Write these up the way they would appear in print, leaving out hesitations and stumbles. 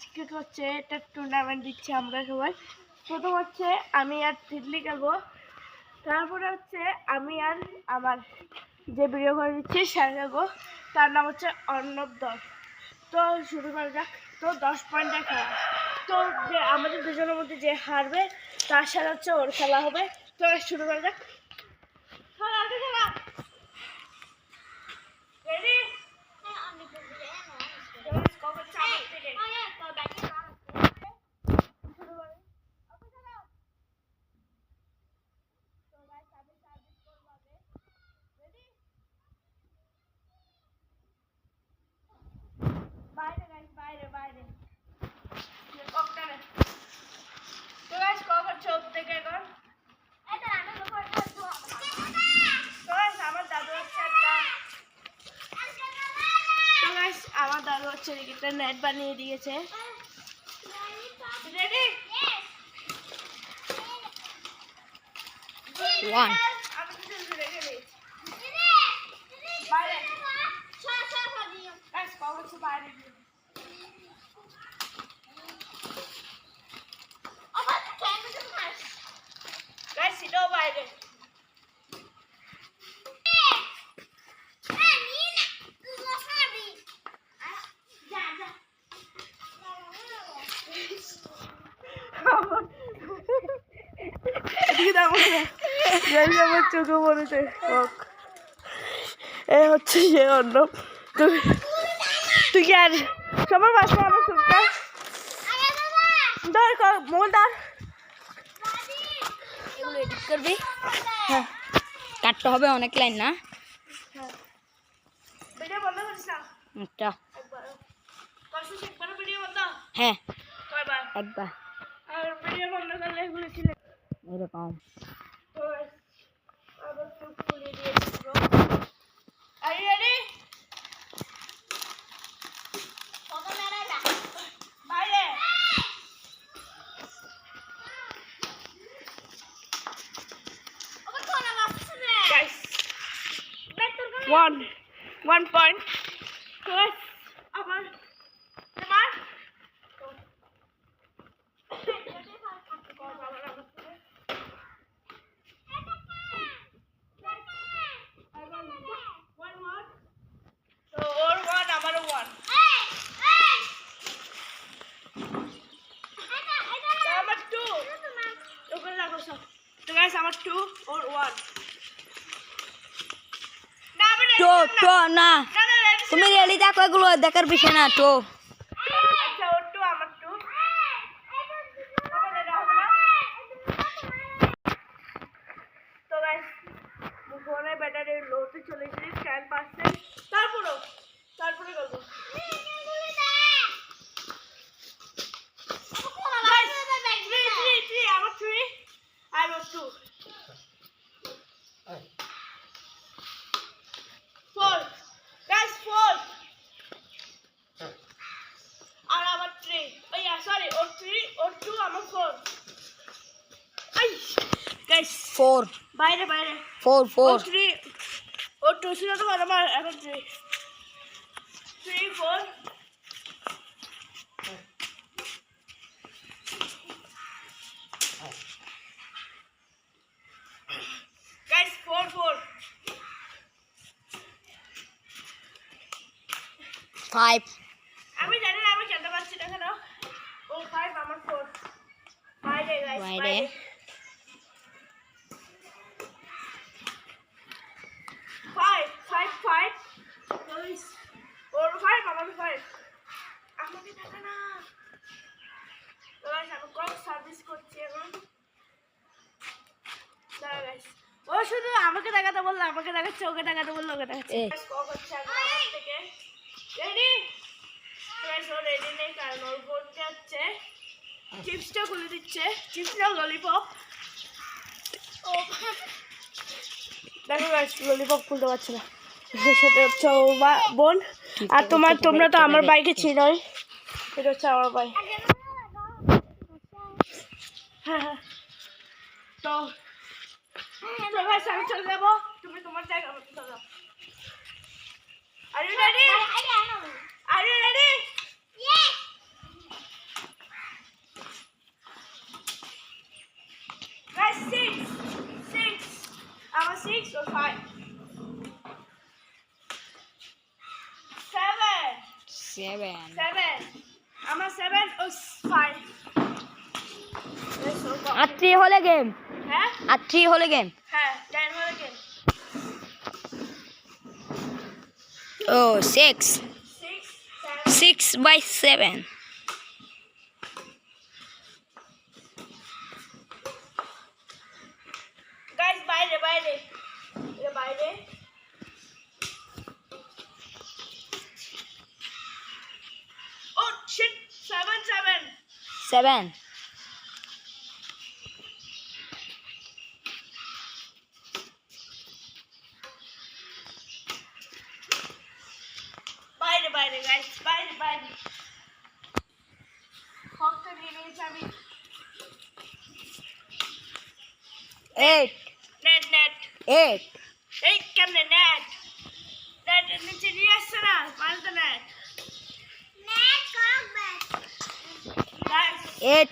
আজকে হচ্ছে একটা টুর্নামেন্ট দিচ্ছি আমরা সবাই। প্রথম হচ্ছে আমি আর তিতলি খেলবো, তারপরে হচ্ছে আমি আর আমার যে ভিডিও করে দিচ্ছি সে খেলবো, তার নাম হচ্ছে অর্ণব দল। তো শুরু করা যাক। তো 10 পয়েন্টের খেলা। তো যে আমাদের দুজনের মধ্যে যে হারবে তার সাথে হচ্ছে ওর খেলা হবে। তো শুরু করা যাক। রেডি? বাইরে বাইরে তো গাইস কভার চোখ থেকে এখন আমার দাদু হচ্ছে আমার দাদু হচ্ছে একটা নেট বানিয়ে দিয়েছে। রেডি? ওয়ান বাইরে গাইস কভার হচ্ছে বাইরে গাইস এটাও বাইরে। আমার চোখে পড়েছে। এ হচ্ছে সে অর্ণব। তুই কি আর সবার পাশে আমার চোখটা ধর মোল ধর। এগুলো এডিট করবি? হ্যাঁ, কাটতে হবে অনেক লাইন না? ভিডিও বন্ধ করিস না। আচ্ছা একবার ভিডিও বন্ধ। হ্যাঁ কয়বার? একবার। আর ভিডিও বন্ধ করলে এগুলো ছিল এরকম তো আবার চোখ খুলে দিয়েছি। Are you ready? বাইরে one point. Plus আবার তোমার তো ওর 1 আমারও 1। আমার 2 ওখানে রাখো সব। তো গাইস আমার 2 ওর 1 না আমি তো তো না, না না তুমি রেডি থাকো, এগুলো দেখার বিষয় না। তো আচ্ছা ওর 2 আমার 2 তো গাইস ফোনের ব্যাটারি লোতে চলে গেছে 10%। তারপরে করবো আমার 3 আর ওর 2 4 গাইস 4 আর আমার 3 ওই সরি ওর 3 ওর 2 আমার 4 আই গাইস 4 বাইরে 4 4 3 ওর 2 ছিল তো আমার এখন 3 4 গাইস 4 4 5 আমি জানি না আমি খেলতে পারছি না কেন। ও 5 আমার 4 বাইরে গাইস বাইরে। 5 গাইস ওর 5 আমার 5 আমাকে দেখা না। তো গাইস আমি কল সার্ভিস করছি এখন। দাঁড়া গাইস ও শুধু আমাকে দেখাতে বললো, আমাকে দেখাচ্ছে, ওকে দেখাতে বললো, ওকে দেখাচ্ছে। কল করছে এখন আমার থেকে। রেডি? গাইস ও রেডি নেই কারণ ওর বোনকে হচ্ছে চিপসটা খুলে দিচ্ছে। চিপসটা ললিপপ। ও দেখো গাইস ললিপপ খুলতে পারছে না, সেটা হচ্ছে ওর বোন। আর তোমরা তো আমার বাইকে চিনোই, এটা হচ্ছে আমার বাইক। হ্যাঁ হ্যাঁ তো গাইস আমি চলে যাবো, তুমি তোমার জায়গা মতো চলে যাও। Are you ready? Are you ready? Yes. 6 or 5? 7. 7 7. আমার 7 or 5? আর 3 হলে গেম হ্যাঁ আর 3 হলে গেম হ্যাঁ 10 হলে গেম। ও 6 6 7 6 by 7 গাইস বাইরে বাইরে এটা বাইরে। ও শিট 7 7 7 বাইরে বাইরে গাইস বাইরে বাইরে। হকটা নিয়ে নিয়েছি আমি। 8 নেট নেট 8 এই কেমনে নেট নেটের নিচে নিয়ে আসছে না পাল্টা নেট নেট করবে গাইস 8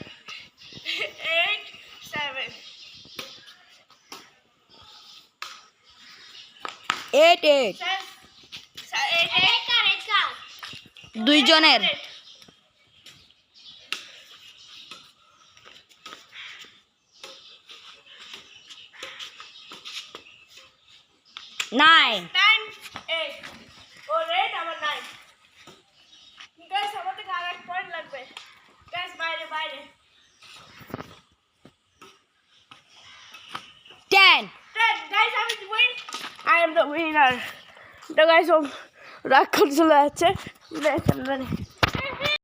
8 7 8 8 দুইজনের 9 9 8 ও রেড আমার 9 গাইস আমাদের আর এক পয়েন্ট লাগবে গাইস বাইরে বাইরে 10 10 guys I'm the win I am the winner তো গাইস রাগ করে চলে যাচ্ছে দেখেন